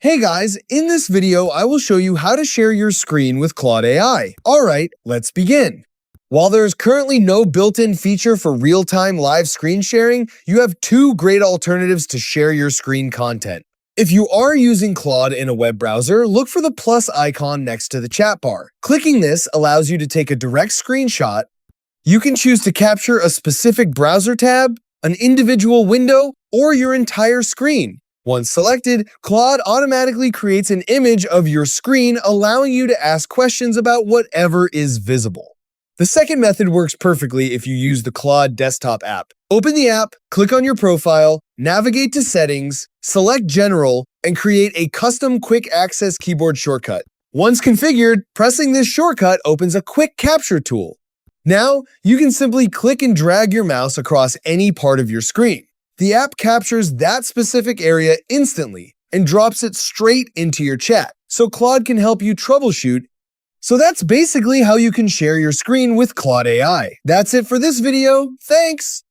Hey guys, in this video, I will show you how to share your screen with Claude AI. Alright, let's begin. While there is currently no built-in feature for real-time live screen sharing, you have two great alternatives to share your screen content. If you are using Claude in a web browser, look for the plus icon next to the chat bar. Clicking this allows you to take a direct screenshot. You can choose to capture a specific browser tab, an individual window, or your entire screen. Once selected, Claude automatically creates an image of your screen, allowing you to ask questions about whatever is visible. The second method works perfectly if you use the Claude desktop app. Open the app, click on your profile, navigate to Settings, select General, and create a custom quick access keyboard shortcut. Once configured, pressing this shortcut opens a quick capture tool. Now, you can simply click and drag your mouse across any part of your screen. The app captures that specific area instantly and drops it straight into your chat, so Claude can help you troubleshoot. So that's basically how you can share your screen with Claude AI. That's it for this video. Thanks!